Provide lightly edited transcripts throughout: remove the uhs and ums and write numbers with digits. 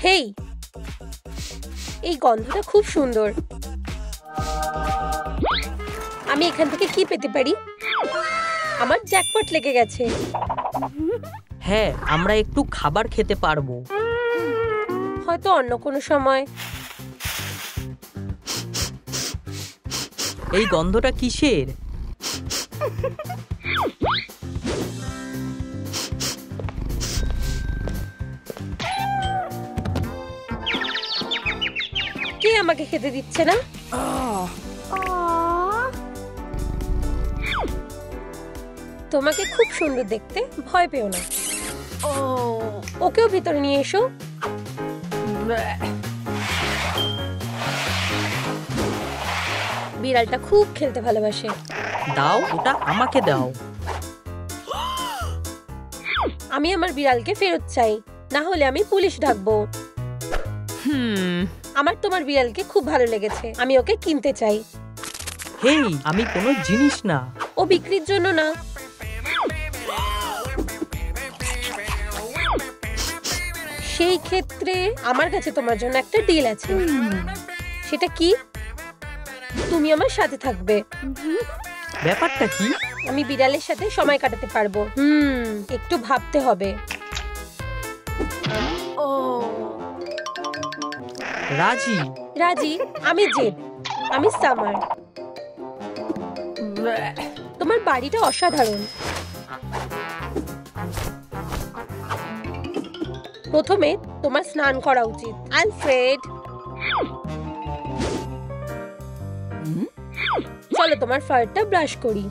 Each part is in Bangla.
হেই, এই গন্ধটা খুব সুন্দর। আমি এখান থেকে কি পেতে পারি? আমার জ্যাকপট লেগে গেছে। হ্যাঁ, আমরা একটু খাবার খেতে পারবো। হয়তো অন্য কোনো সময়। এই গন্ধটা কিসের? কে আমাকে খেতে দিচ্ছে না? তোমাকে খুব সুন্দর দেখতে, ভয় পেও না। ওকেও ভিতরে নিয়ে এসো। বিড়ালটা খুব খেলতে ভালোবাসে। দাও, ওটা আমাকে দাও। আমি আমার বিড়ালকে ফেরত চাই, না হলে আমি পুলিশ ডাকবো। আমার তোমার বিড়ালকে খুব ভালো লেগেছে, আমি ওকে কিনতে চাই। হেই, আমি কোনো জিনিস না। ও বিক্রির জন্য না। সেই ক্ষেত্রে আমার কাছে তোমার জন্য একটা ডিল আছে। সেটা কি? তুমি আমার সাথে থাকবে। ব্যাপারটা কি? আমি বিড়ালের সাথে সময় কাটাতে পারবো। একটু ভাবতে হবে। রাজি। রাজি। আমি জেদ। আমি সামার। তোমার বাড়িটা অসাধারণ। প্রথমে তোমার স্নান করা উচিত, আলফ্রেড। চলো তোমার ফারটা ব্রাশ করি।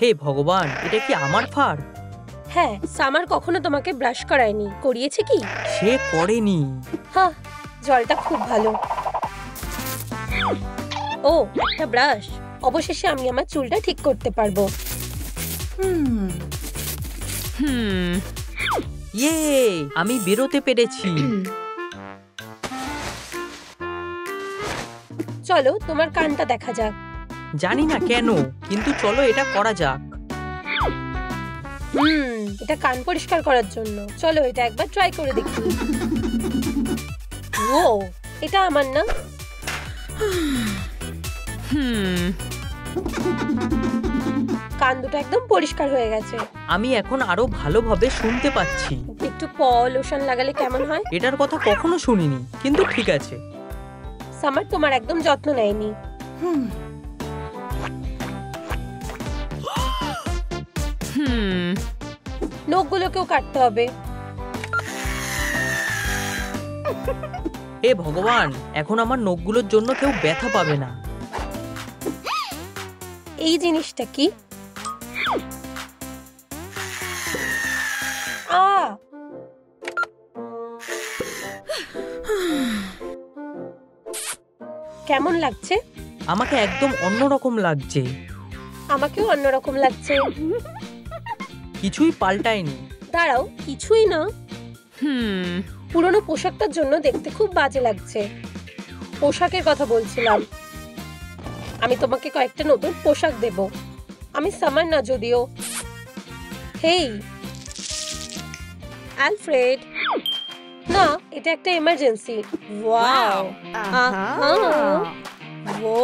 হে ভগবান, এটা কি আমার ফার? হ্যাঁ, সামার কখনো তোমাকে ব্রাশ করায়নি, করিয়েছে কি? সে করেনি। হ্যাঁ, জলটা খুব ভালো। ও, একটা ব্রাশ। অবশেষে আমি আমার চুলটা ঠিক করতে পারবো। ইয়ে, আমি বেরোতে পেরেছি। চলো তোমার কানটা দেখা যাক। জানি না কেন, কিন্তু চলো এটা করা যাক। এটা কান পরিষ্কার করার জন্য। চলো এটা একবার ট্রাই করে দেখি। ও, এটা আমার না। কান দুটো একদম পরিষ্কার হয়ে গেছে। আমি এখন আরো ভালোভাবে শুনতে পাচ্ছি। একটু লোশন লাগালে কেমন হয়? এটার কথা কখনো শুনিনি, কিন্তু ঠিক আছে। সামার তোমার একদম যত্ন নেয়নি। নখগুলোকেও কাটতে হবে। হে ভগবান, এখন আমার নখগুলোর জন্য কেউ ব্যথা পাবে না। এই জিনিসটা কি? কেমন লাগছে? আমাকে একদম অন্যরকম লাগছে। আমাকেও অন্যরকম লাগছে। কিছুই পাল্টায়নি। দাঁড়াও, কিছুই না। পুরনো পোশাকটার জন্য দেখতে খুব বাজে লাগছে। পোশাকের কথা বলছিলাম। আমি তোমাকে কয়েকটা নতুন পোশাক দেব। আমি সামার না যদিও। হেই আলফ্রেড, না, এটা একটা এমার্জেন্সি। ওয়াও, ও,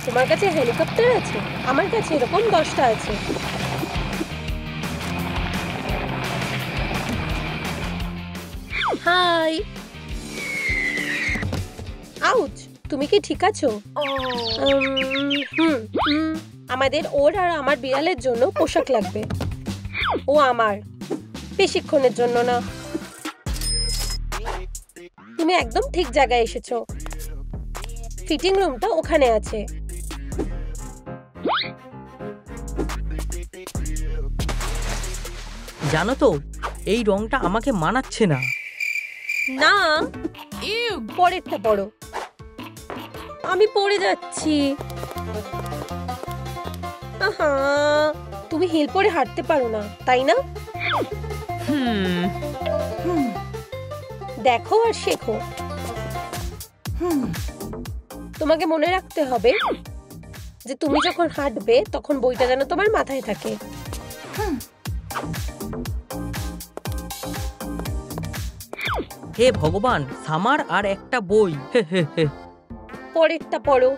তোমার কাছে হেলিকপ্টার আছে? আমার কাছে এরকম 10টা আছে। হাই। আউচ, তুমি কি ঠিক আছো? আমাদের ওর আর আমার বিড়ালের জন্য পোশাক লাগবে। ও আমার, বেশিক্ষণের জন্য না। তুমি একদম ঠিক জায়গায় এসেছো। ফিটিং রুমটা ওখানে আছে। জানো তো, এই রংটা আমাকে মানাচ্ছে না। না, পরেরটা পড়ো। আমি পড়ে যাচ্ছি। আহা, তুমি হিল পরে হাঁটতে পারো না, তাই না? দেখো আর শেখো। তোমাকে মনে রাখতে হবে, যে তুমি যখন হাঁটবে তখন বইটা যেন তোমার মাথায় থাকে। হে ভগবান, সামার আর একটা বই। হে হে হে। পরেরটা পড়ো।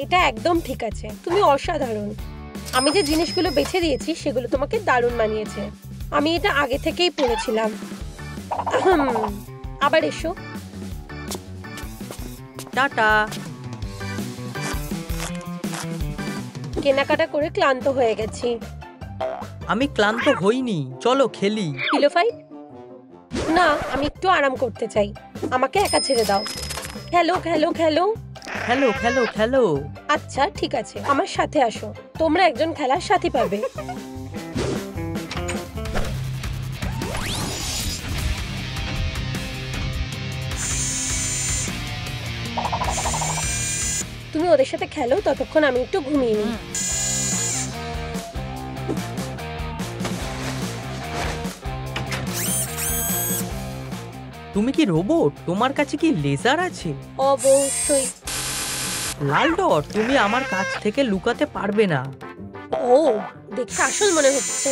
এটা একদম ঠিক আছে, তুমি অসাধারণ। আমি যে জিনিসগুলো বেছে দিয়েছি সেগুলো তোমাকে দারুণ মানিয়েছে। আমি এটা আগে থেকেই পড়েছিলাম। আবার এসো। টাটা। কেনাকাটা করে ক্লান্ত হয়ে গেছি। আমি ক্লান্ত হইনি, চলো খেলি। Pillow fight? না, আমি একটু আরাম করতে চাই। আমাকে একা ছেড়ে দাও। খেলো খেলো খেলো। খেলো খেলো খেলো। আচ্ছা ঠিক আছে, আমার সাথে আসো। তোমরা একজন খেলার সাথী পাবে। তুমি ওদের সাথে খেলো, ততক্ষণ আমি একটু ঘুমিয়ে নিই। তুমি কি রোবট? তোমার কাছে কি লেজার আছে? অবশ্যই। লাল ডট, তুমি আমার কাছ থেকে লুকাতে পারবে না। ও, দেখে আসল মনে হচ্ছে।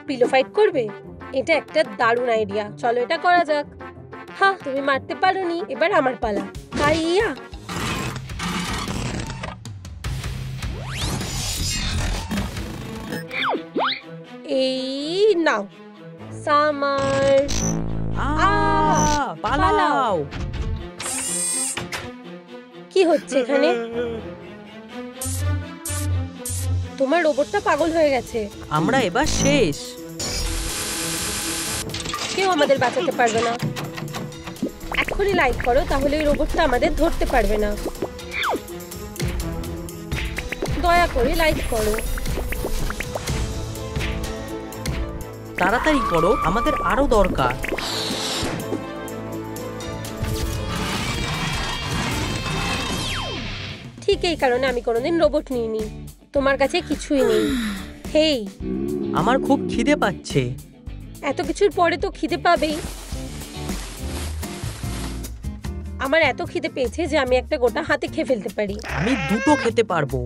পিলো ফাইট করবে? এটা একটা দারুণ আইডিয়া। চলো এটা করা যাক। হ্যাঁ, তুমি মারতে পারোনি, এবার আমার পালা। কাইয়া। এই নাও সামার। পালাও। কি হচ্ছে এখানে? তোমার রোবটটা পাগল হয়ে গেছে। আমরা এবার শেষ। কেউ আমাদের বাঁচাতে পারবে না। এখনই লাইক করো, তাহলে ওই রোবটটা আমাদের ধরতে পারবে না। দয়া করে লাইক করো। তাড়াতাড়ি করো, আমাদের আরো দরকার। ঠিক এই কারণে আমি কোনোদিন রোবট নিইনি। তোমার কাছে কিছুই নেই। হেই, আমার খুব খিদে পাচ্ছে। এত কিছুর পরে তো খিদে পাবেই। আমার এত খিদে পেয়েছে যে আমি একটা গোটা হাতে খেয়ে ফেলতে পারি। আমি দুটো খেতে পারবো।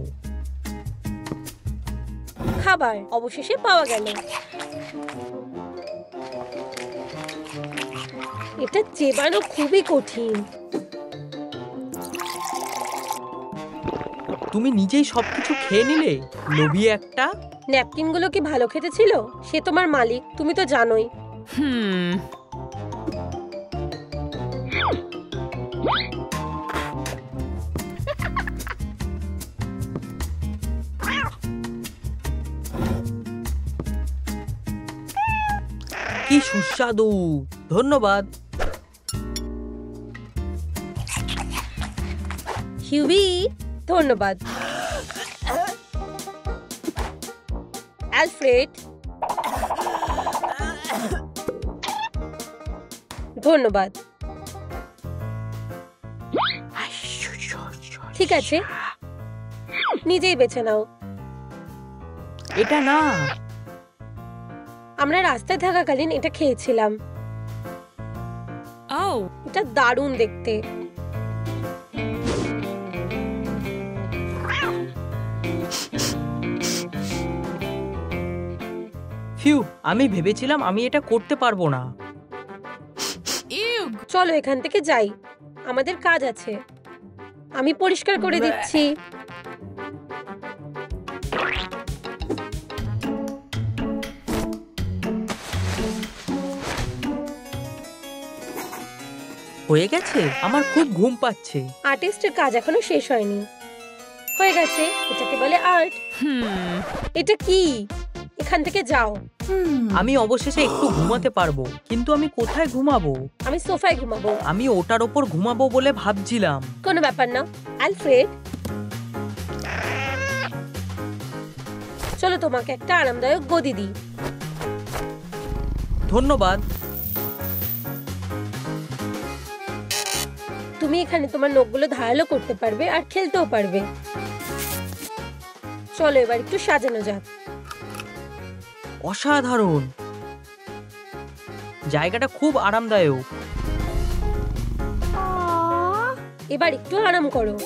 খাবার অবশেষে পাওয়া গেল। এটা চেবানো খুবই কঠিন। তুমি নিজেই সবকিছু খেয়ে নিলে, লোভী একটা। ন্যাপকিনগুলো কি ভালো খেতে ছিল? সে তোমার মালিক, তুমি তো জানোই। কি সুস্বাদু, ধন্যবাদ। হিউই, ধন্যবাদ। অ্যালফ্রেড, ধন্যবাদ। ঠিক আছে, নিজেই বেছে নাও। এটা না। আমরা রাস্তায় থাকাকালীন এটা খেয়েছিলাম। এটা দারুণ দেখতে। ফিউ, আমি ভেবেছিলাম আমি এটা করতে পারবো না। চলো এখান থেকে যাই, আমাদের কাজ আছে। আমি পরিষ্কার করে দিচ্ছি। হয়ে গেছে? আমার খুব ঘুম পাচ্ছে। আর্টিস্টের কাজ এখনো শেষ হয়নি। হয়ে গেছে, এটাকে বলে আর্ট। এটা কি? এখান থেকে যাও। আমি অবশেষে একটু ঘুমাতে পারবো, কিন্তু আমি কোথায় ঘুমাবো? আমি সোফায় ঘুমাবো। আমি ওটার ওপর ঘুমাবো বলে ভাবছিলাম। কোনো ব্যাপার না। অ্যালফ্রেড, চলো তোমাকে একটা আরামদায়ক গদি দিই। ধন্যবাদ। তুমি এখানে তোমার নখগুলো ধারালো করতে পারবে আর খেলতেও পারবে। চলো এবার একটু সাজানো যাক। অসাধারণ, জায়গাটা খুব আরামদায়ক। এবার একটু আরাম করো।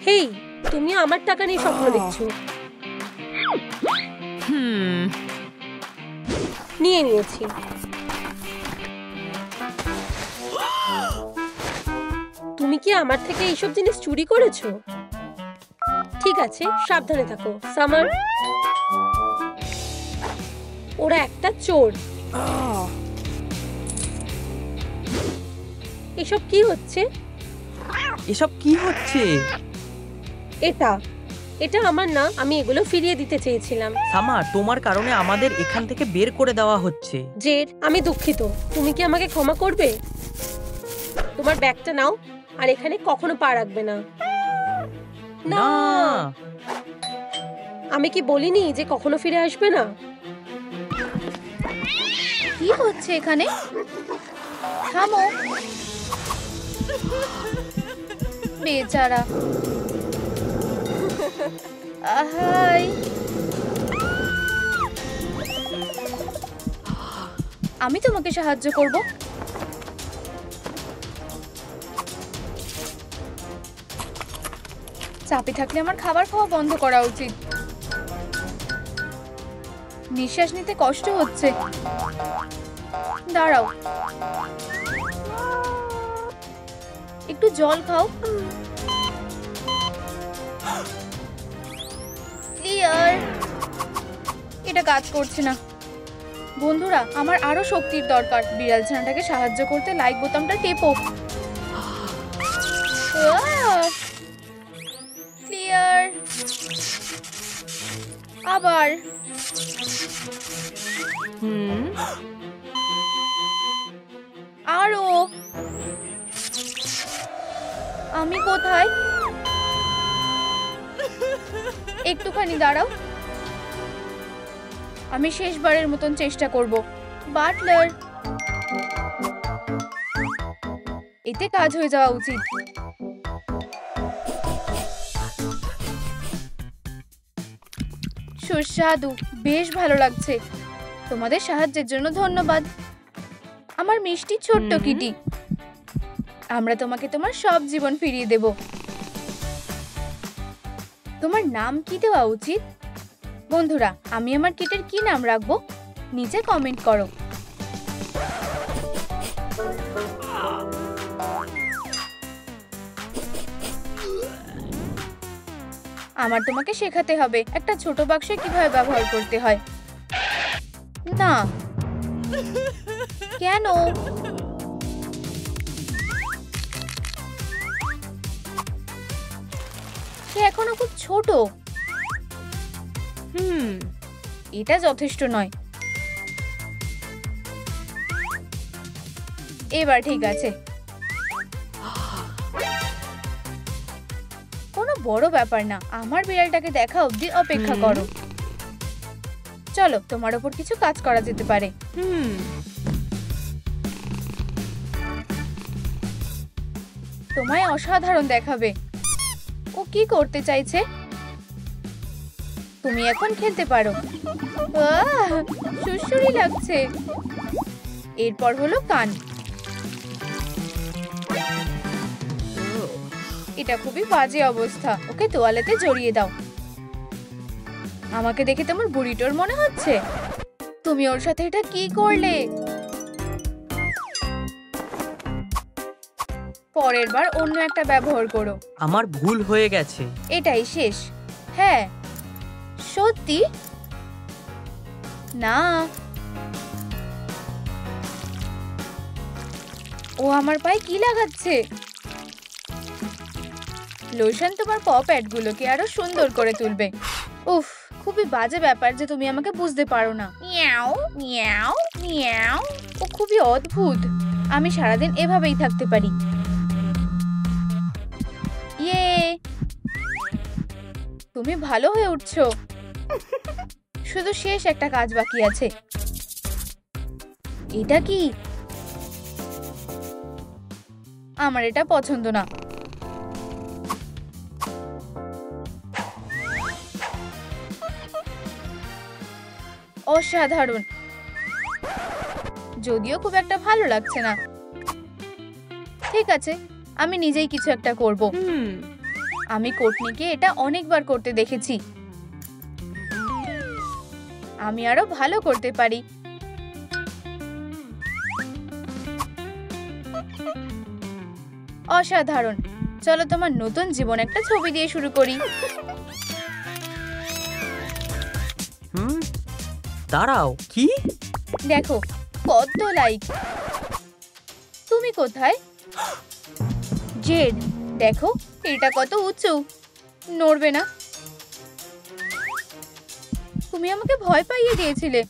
হেই, তুমি আমার টাকা নিয়ে স্বপ্ন দেখছো। নিয়ে নিয়েছি। তুমি কি আমার থেকে এইসব জিনিস চুরি করেছো? ঠিক আছে, সাবধানে থাকো সামার। ওরা একটা চোর। এসব কি হচ্ছে? এসব কি হচ্ছে? এটা এটা আমার না, আমি এগুলো ফিরিয়ে দিতে চেয়েছিলাম। সামার, তোমার কারণে আমাদের এখান থেকে বের করে দেওয়া হচ্ছে। জেড, আমি দুঃখিত। তুমি কি আমাকে ক্ষমা করবে? তোমার ব্যাগটা নাও, আর এখানে কখনো পা রাখবে না। না, আমি কি বলিনি যে কখনো ফিরে আসবে না? কি হচ্ছে এখানে? থামো। বেচারা। আহাই, আমি তোমাকে সাহায্য করব। চাপে থাকলে আমার খাবার খাওয়া বন্ধ করা উচিত। নিঃশ্বাস নিতে কষ্ট হচ্ছে। দাঁড়াও, একটু জল খাও। ক্লিয়ার। এটা কাজ করছে না। বন্ধুরা, আমার আরো শক্তির দরকার। বিড়াল ছানাটাকে সাহায্য করতে লাইক বোতামটা টেপো। ক্লিয়ার। আবার। আরো। আমি কোথায়? একটুখানি দাঁড়াও, আমি শেষবারের মতন চেষ্টা করব। বাটলার, এতে কাজ হয়ে যাওয়া উচিত। সুস্বাদু, বেশ ভালো লাগছে। তোমাদের সাহায্যের জন্য ধন্যবাদ, আমার মিষ্টি ছোট্ট কিটি। আমরা তোমাকে তোমার সব জীবন ফিরিয়ে দেব। তোমার নাম কি দেওয়া উচিত? বন্ধুরা, আমি আমার কিটের কি নাম রাখবো? নিচে কমেন্ট করো। আমার তোমাকে শেখাতে হবে একটা ছোট বাক্স কিভাবে ব্যবহার করতে হয়। না, কেন? সে এখনো খুব ছোট। এটা যথেষ্ট নয়। এবার ঠিক আছে। কোনো বড় ব্যাপার না, আমার বিড়ালটাকে দেখা অবধি অপেক্ষা করো। চলো, তোমার ওপর কিছু কাজ করা যেতে পারে। তোমায় অসাধারণ দেখাবে। ও কি করতে চাইছে? তুমি এখন খেলতে পারো। সুড়সুড়ি লাগছে। এরপর হলো কান। এটা খুবই বাজে অবস্থা। ওকে তোয়ালেতে জড়িয়ে দাও। আমাকে দেখে তোমার বুড়িটোর মনে হচ্ছে? তুমি ওর সাথে এটা কি করলে? পরের বার অন্য একটা ব্যবহার করো। আমার ভুল হয়ে গেছে। এটাই শেষ। হ্যাঁ, সত্যি না। ও আমার পায়ে কি লাগাচ্ছে? লোশন তোমার প প্যাডগুলোকে আরো সুন্দর করে তুলবে। উফ, খুবই বাজে ব্যাপার যে তুমি আমাকে বুঝতে পারো না। Miao Miao Miao. ও খুবই অদ্ভুত। আমি সারাদিন এভাবেই থাকতে পারি। ইয়ে, তুমি ভালো হয়ে উঠছো। শুধু শেষ একটা কাজ বাকি আছে। এটা কি? আমার এটা পছন্দ না। অসাধারণ, যদিও খুব একটা ভালো লাগছে না। ঠিক আছে, আমি নিজেই কিছু একটা করব। আমি কোটনিকে এটা অনেকবার করতে দেখেছি। আমি আরো ভালো করতে পারি। অসাধারণ। চলো তোমার নতুন জীবন একটা ছবি দিয়ে শুরু করি। দাঁড়াও, কি? দেখো কত লাইক। তুমি কোথায়? জেড, দেখো এটা কত উঁচু, নড়বে না। তুমি আমাকে ভয় পাইয়ে দিয়েছিলে।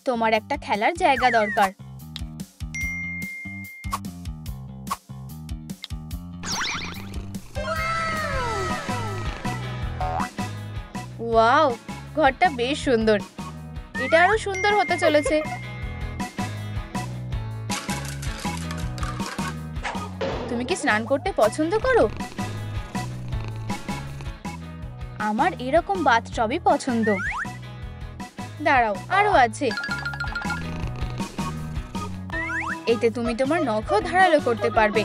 তোমার একটা খেলার জায়গা দরকার। ওয়াও, ঘরটা বেশ সুন্দর। এটা আরো সুন্দর হতে চলেছে। তুমি কি স্নান করতে পছন্দ করো? আমার এরকম বাথটবই পছন্দ। দাঁড়াও, আরো আছে। এতে তুমি তোমার নখও ধারালো করতে পারবে।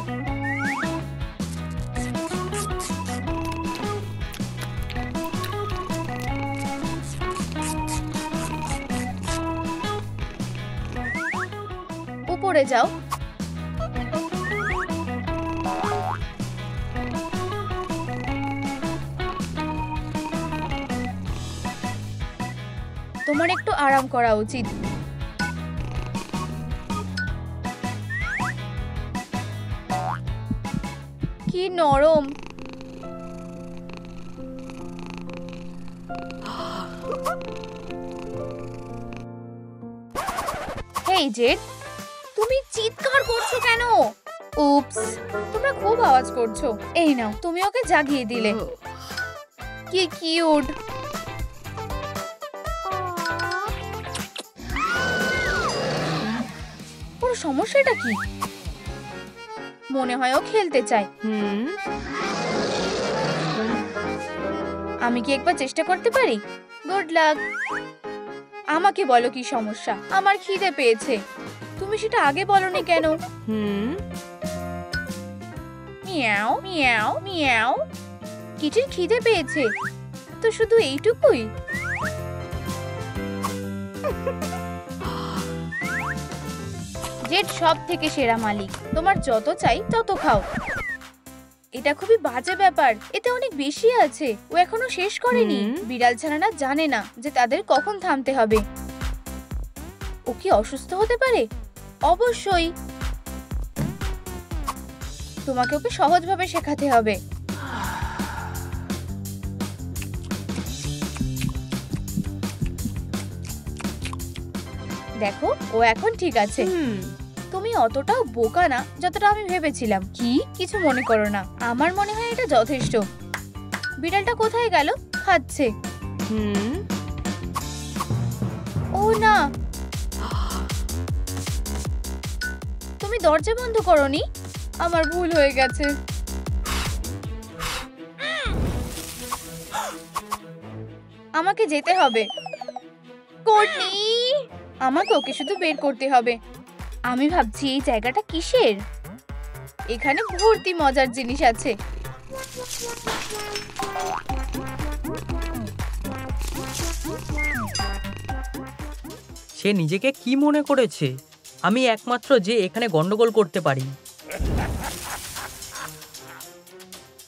উপরে যাও। তোমার একটু আরাম করা উচিত। কি নরম। হেই জেড, তুমি চিৎকার করছো কেন? উপস, তোমরা খুব আওয়াজ করছো। এই নাও, তুমি ওকে জাগিয়ে দিলে। কি কিউট। ওর সমস্যাটা কি? মনে হয় ও খেলতে চায়। আমি কি একবার চেষ্টা করতে পারি? Good luck. আমাকে বলো কি সমস্যা? আমার খিদে পেয়েছে। তুমি সেটা আগে বলনি কেন? Miao Miao Miao. কিটির খিদে পেয়েছে তো শুধু এইটুকুই? জেড সব থেকে সেরা মালিক। তোমার যত চাই তত খাও। এটা খুবই বাজে ব্যাপার। এতে অনেক বেশি আছে। ও এখনো শেষ করেনি। বিড়াল ছানারা জানে না যে তাদের কখন থামতে হবে। ও কি অসুস্থ হতে পারে? অবশ্যই। তোমাকে ওকে সহজভাবে শেখাতে হবে। দেখো, ও এখন ঠিক আছে। তুমি অতটাও বোকা না যতটা আমি ভেবেছিলাম। কি? কিছু মনে করো না। আমার মনে হয় এটা যথেষ্ট। বিড়ালটা কোথায় গেল? খাচ্ছে। ও না, তুমি দরজা বন্ধ করোনি। আমার ভুল হয়ে গেছে। আমাকে যেতে হবে। কোটনি, আমাকে ওকে শুধু বের করতে হবে। আমি ভাবছি এই জায়গাটা কিসের? এখানে ভর্তি মজার জিনিস আছে। সে নিজেকে কি মনে করেছে? আমি একমাত্র যে এখানে গন্ডগোল করতে পারি।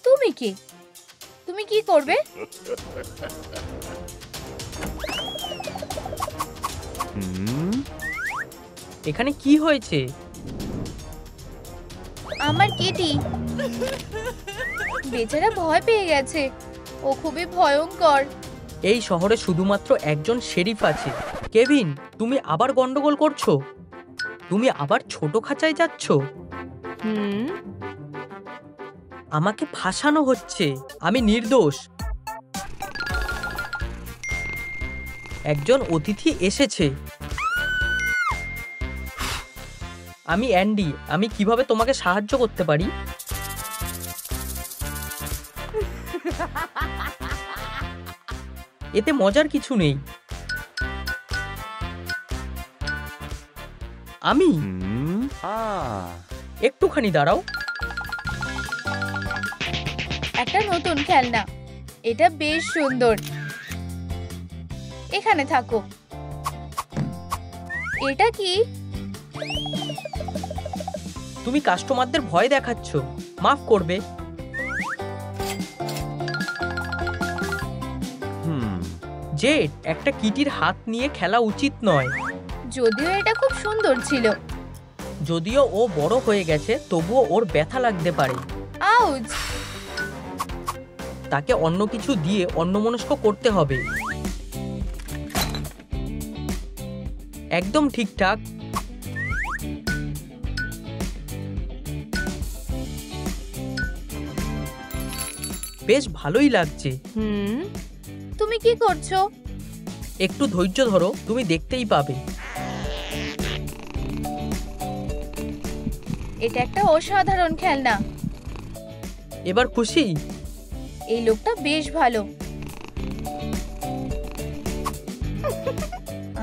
তুমি কি? তুমি কি করবে? এখানে কি হয়েছে? আমার কিটি বেচারা ভয় পেয়ে গেছে। ও খুবই ভয়ঙ্কর। এই শহরে শুধুমাত্র একজন শেরিফ আছে। কেভিন, তুমি আবার গন্ডগোল করছো? তুমি আবার ছোট খাঁচায় যাচ্ছ? আমাকে ফাঁসানো হচ্ছে। আমি নির্দোষ। একজন অতিথি এসেছে। আমি অ্যান্ডি। আমি কিভাবে তোমাকে সাহায্য করতে পারি? এতে মজার কিছু নেই। আমি একটুখানি দাঁড়াও। একটা নতুন খেলনা, এটা বেশ সুন্দর। এখানে থাকো। এটা কি? তুমি কাস্টমারদের ভয় দেখাচ্ছ, মাফ করবে। জেড, একটা কিটির হাত নিয়ে খেলা উচিত নয়। যদিও এটা খুব সুন্দর ছিল। যদিও ও বড় হয়ে গেছে, তবুও ওর ব্যথা লাগতে পারে। আউচ! তাকে অন্য কিছু দিয়ে অন্যমনস্ক করতে হবে। একদম ঠিকঠাক। বেশ ভালোই লাগছে। তুমি কি করছো? একটু ধৈর্য ধরো, তুমি দেখতেই পাবে। এটা একটা অসাধারণ খেলনা। এবার খুশি? এই লোকটা বেশ ভালো।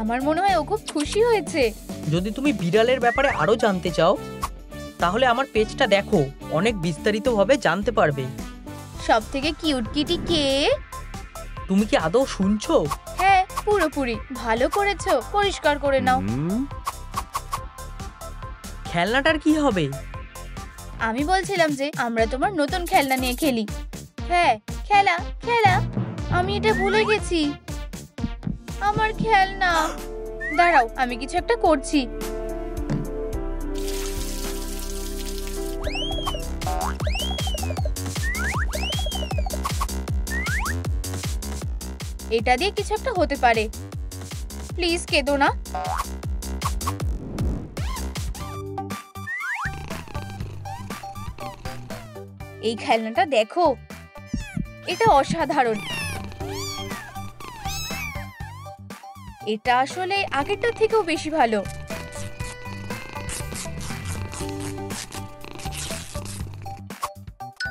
আমার মনে হয় ও খুব খুশি হয়েছে। যদি তুমি বিড়ালের ব্যাপারে আরো জানতে চাও, তাহলে আমার পেজটা দেখো, অনেক বিস্তারিতভাবে জানতে পারবে। সব থেকে কিউট কিটি কে? তুমি কি আদৌ শুনছো? হ্যাঁ, পুরোপুরি। ভালো করেছো, পরিষ্কার করে নাও। খেলনাটার কি হবে? আমি বলছিলাম যে আমরা তোমার নতুন খেলনা নিয়ে খেলি। হ্যাঁ, খেলা খেলা। আমি এটা ভুলে গেছি। আমার খেলনা। দাঁড়াও, আমি কিছু একটা করছি। এটা দিয়ে কিছু একটা হতে পারে। প্লিজ কেঁদো না। এই খেলনাটা দেখো, এটা অসাধারণ। এটা আসলে আগেরটার থেকেও বেশি ভালো।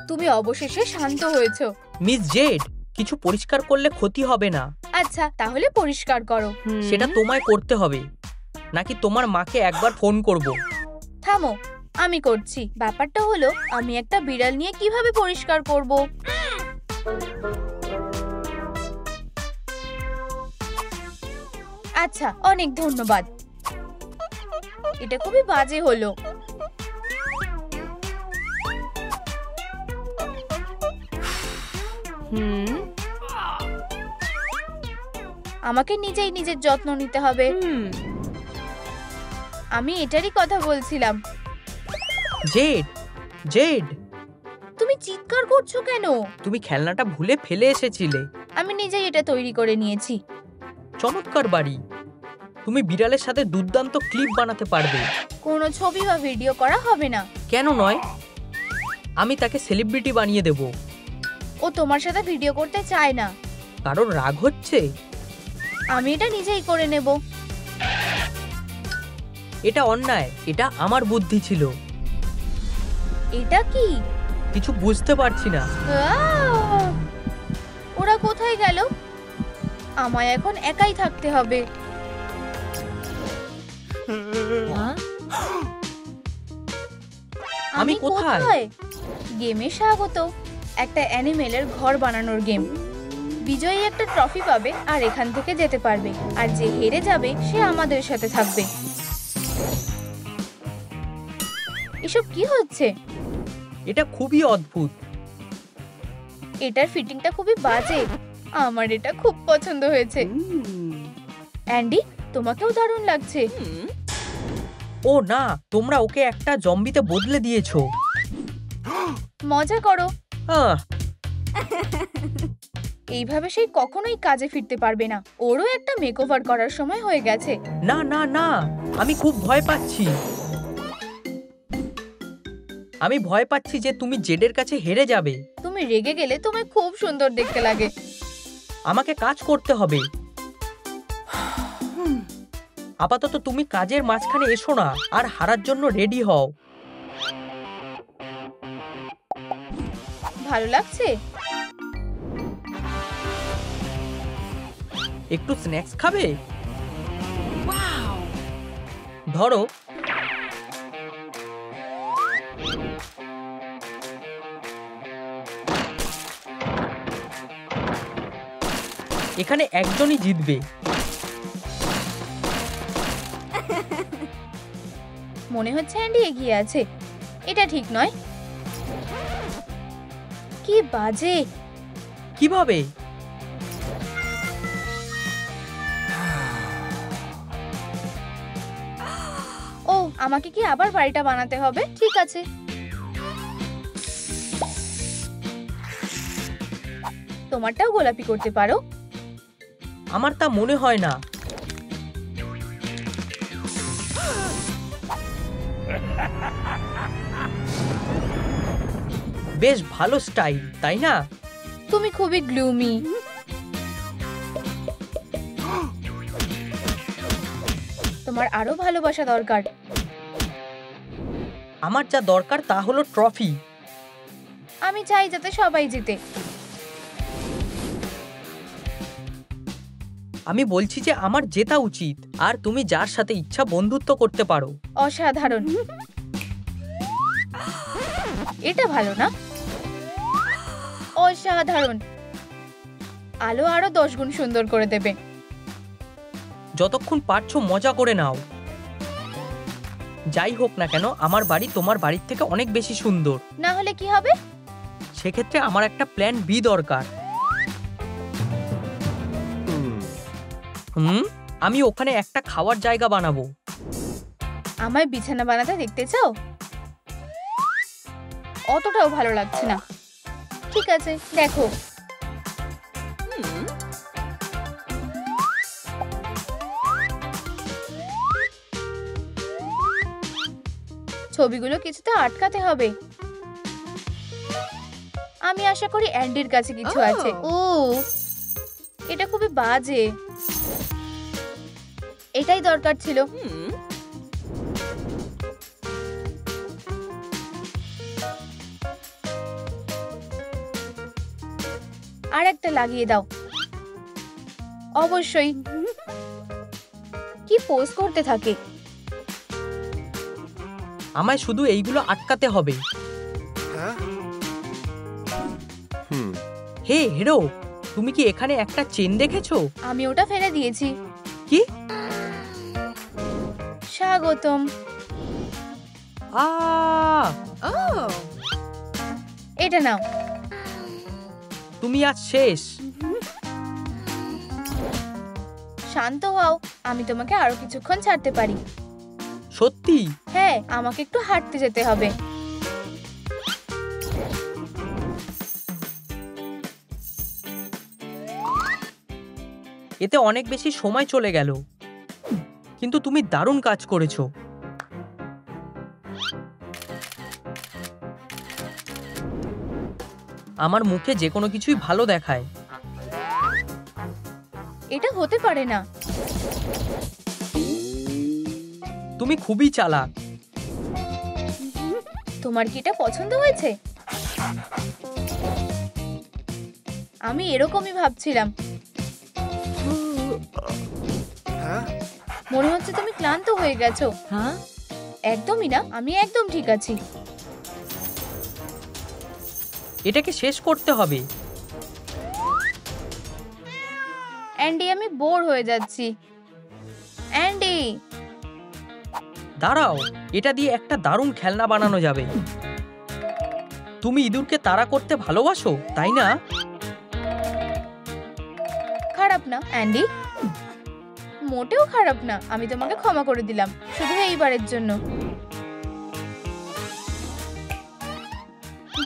তুমি অবশেষে শান্ত হয়েছো। মিস জেড, কিছু পরিষ্কার করলে ক্ষতি হবে না। আচ্ছা, তাহলে পরিষ্কার করো। সেটা তোমায় করতে হবে, নাকি তোমার মাকে একবার ফোন করব? থামো, আমি করছি। ব্যাপারটা হলো, আমি একটা বিড়াল নিয়ে কিভাবে পরিষ্কার করব। আচ্ছা, অনেক ধন্যবাদ। এটা খুবই বাজে হলো। আমাকে নিজেই নিজের যত্ন নিতে হবে। আমি এটারই কথা বলছিলাম। জেড, জেড, তুমি চিৎকার করছো কেন? তুমি খেলনাটা ভুলে ফেলে এসেছিলে। আমি নিজেই এটা তৈরি করে নিয়েছি। চমৎকার বাড়ি। তুমি বিড়ালের সাথে দুর্দান্ত ক্লিপ বানাতে পারবে। কোনো ছবি বা ভিডিও করা হবে না। কেন নয়? আমি তাকে সেলিব্রিটি বানিয়ে দেব। ও তোমার সাথে ভিডিও করতে চায় না। কারোর রাগ হচ্ছে? আমি এটা নিজেই করে নেব। এটা অন্যায়। এটা আমার বুদ্ধি ছিল। এটা কি? কিছু বুঝতে পারছি না। আহ! ওরা কোথায় গেল? আমায় এখন একাই থাকতে হবে। আমি কোথায়? গেমে স্বাগত। একটা অ্যানিমেলের ঘর বানানোর গেম। বিজয়ী একটা ট্রফি পাবে আর এখান থেকে যেতে পারবে, আর যে হেরে যাবে সে আমাদের সাথে থাকবে। এসব কি হচ্ছে? এটা খুবই অদ্ভুত। এটার ফিটিংটা খুবই বাজে। আমার এটা খুব পছন্দ হয়েছে। অ্যান্ডি, তোমাকেও দারুণ লাগছে। ও না, তোমরা ওকে একটা জম্বিতে বদলে দিয়েছো। মজা করো। আহ, এইভাবে সেই কখনোই কাজে ফিরতে পারবে না। ওরও একটা মেকওভার করার সময় হয়ে গেছে। না না না, আমি খুব ভয় পাচ্ছি। আমি ভয় পাচ্ছি যে তুমি জেডের কাছে হেরে যাবে। তুমি রেগে গেলে তোমায় খুব সুন্দর দেখতে লাগে। আমাকে কাজ করতে হবে। আপাতত তুমি কাজের মাঝখানে এসো না, আর হারার জন্য রেডি হও। ভালো লাগছে? একটু স্ন্যাক্স খাবে? ধরো। এখানে একজনই জিতবে। মনে হচ্ছে অ্যান্ডি এগিয়ে আছে। এটা ঠিক নয়। কি বাজে! কিভাবে? ও, আমাকে কি আবার বাড়িটা বানাতে হবে? ঠিক আছে। তোমারটাও গোলাপি করতে পারো। আমার তা মনে হয় না। বেশ ভালো স্টাইল, তাই না? তুমি খুবই গ্লুমি। তোমার আরো ভালোবাসা দরকার। আমার যা দরকার তা হলো ট্রফি। আমি চাই যাতে সবাই জিতে। আমি বলছি যে আমার জেতা উচিত, আর তুমি যার সাথে ইচ্ছা বন্ধুত্ব করতে পারো। অসাধারণ। এটা ভালো না? অসাধারণ। আলো আরো 10 গুণ সুন্দর করে দেবে। যতক্ষণ পারছো মজা করে নাও। যাই হোক না কেন, আমার বাড়ি তোমার বাড়ির থেকে অনেক বেশি সুন্দর। না হলে কি হবে? সেক্ষেত্রে আমার একটা প্ল্যান বি দরকার। আমি ওখানে একটা খাওয়ার জায়গা বানাবো। আমায় বিছানা বানাতে দেখতে চাও? অতটাও ভালো লাগছে না। ঠিক আছে, দেখো। ছবিগুলো কিছুতে আটকাতে হবে। আমি আশা করি অ্যান্ডির কাছে কিছু আছে। ও, এটা খুবই বাজে। এটাই দরকার ছিল। আর একটা লাগিয়ে দাও। অবশ্যই। কি পোজ করতে থাকে। আমায় শুধু এইগুলো আটকাতে হবে। হে হিরো, তুমি কি এখানে একটা চেন দেখেছো? আমি ওটা ফেলে দিয়েছি। কি? স্বাগতম। এটা নাও। তুমি আজ শেষ। শান্ত হও, আমি তোমাকে আরো কিছুক্ষণ ছাড়তে পারি। সত্যি? হ্যাঁ, আমাকে একটু হাঁটতে যেতে হবে। এতে অনেক বেশি সময় চলে গেল, কিন্তু তুমি দারুণ কাজ করেছো। আমার মুখে যে কোনো কিছুই ভালো দেখায়। এটা হতে পারে না। তুমি খুবই চালাক। তোমার কি এটা পছন্দ হয়েছে? আমি এরকমই ভাবছিলাম। মনে হচ্ছে তুমি ক্লান্ত হয়ে গেছো। হ্যাঁ, একদমই না, আমি একদম ঠিক আছি। এটাকে শেষ করতে হবে। অ্যান্ডি, আমি বোর হয়ে যাচ্ছি। অ্যান্ডি, দাঁড়াও, এটা দিয়ে একটা দারুণ খেলনা বানানো যাবে। তুমি ইঁদুরকে তাড়া করতে ভালোবাসো, তাই না? খারাপ না অ্যান্ডি, মোটেও খারাপ না। আমি তোমাকে ক্ষমা করে দিলাম, শুধু এইবারের জন্য।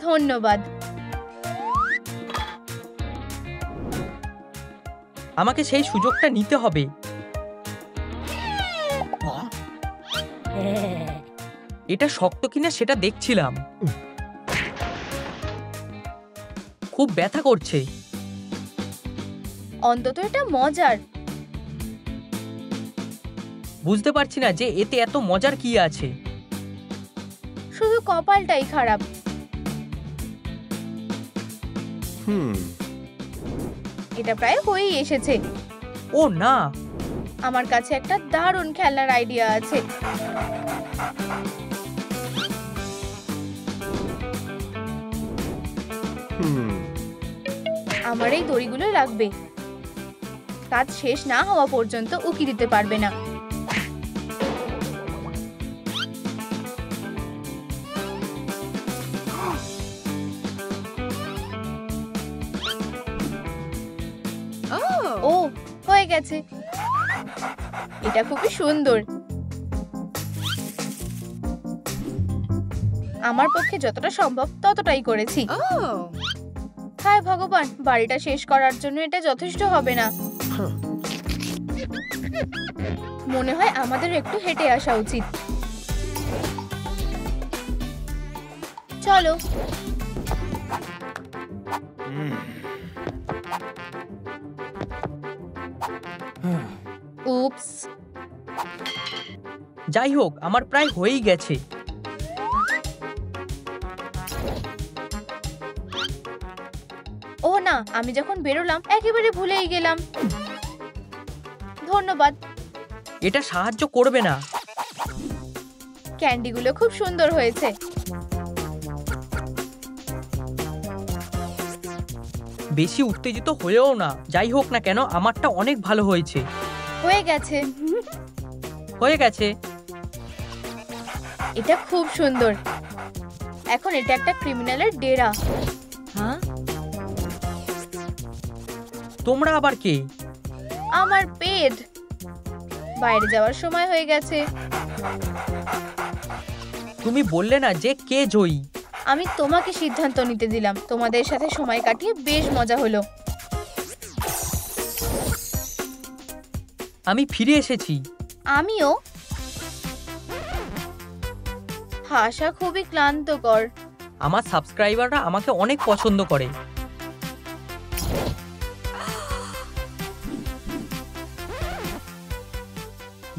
ধন্যবাদ। আমাকে সেই সুযোগটা নিতে হবে। এটা শক্ত কিনা সেটা দেখছিলাম। খুব ব্যথা করছে। অন্তত এটা মজার। বুঝতে পারছি না যে এতে এত মজার কি আছে। শুধু কপালটাই খারাপ। এটা প্রায় হয়েই এসেছে। ও না, আমার কাছে একটা দারুণ খেলনার আইডিয়া আছে। আমার এই দড়িগুলো লাগবে। কাজ শেষ না হওয়া পর্যন্ত উকি দিতে পারবে না। ও হয়ে গেছে, এটা খুবই সুন্দর। আমার পক্ষে যতটা সম্ভব ততটাই করেছি। হায় ভগবান, বাড়িটা শেষ করার জন্য এটা যথেষ্ট হবে না। মনে হয় আমাদের একটু হেঁটে আসা উচিত। চলো। উপস। যাই হোক, আমার প্রায় হয়েই গেছে। ও না, আমি যখন বেরোলাম একেবারে ভুলেই গেলাম। ধন্যবাদ। এটা সাহায্য করবে না। ক্যান্ডিগুলো খুব সুন্দর হয়েছে। বেশি উত্তেজিত হয়েও না। যাই হোক না কেন, আমারটা অনেক ভালো হয়েছে। হয়ে গেছে। হয়ে গেছে। এটা খুব সুন্দর। এখন এটা একটা ক্রিমিনালের ডেরা। হ্যাঁ, তোমরা আবার কে? আমার পেট। বাইরে যাওয়ার সময় হয়ে গেছে। তুমি বললে না যে কে জয়ী? আমি তোমাকে সিদ্ধান্ত নিতে দিলাম। তোমাদের সাথে সময় কাটিয়ে বেশ মজা হলো। আমি ফিরে এসেছি। আমিও। হাসা খুবই ক্লান্তকর। আমার সাবস্ক্রাইবাররা আমাকে অনেক পছন্দ করে।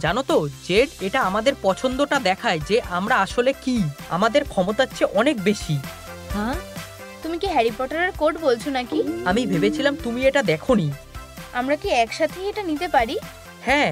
জানো তো জেড, এটা আমাদের পছন্দটা দেখায় যে আমরা আসলে কি, আমাদের ক্ষমতার চেয়ে অনেক বেশি। হ্যাঁ, তুমি কি হ্যারি পটারের কোড বলছো নাকি? আমি ভেবেছিলাম তুমি এটা দেখোনি। আমরা কি একসাথে এটা নিতে পারি? হ্যাঁ,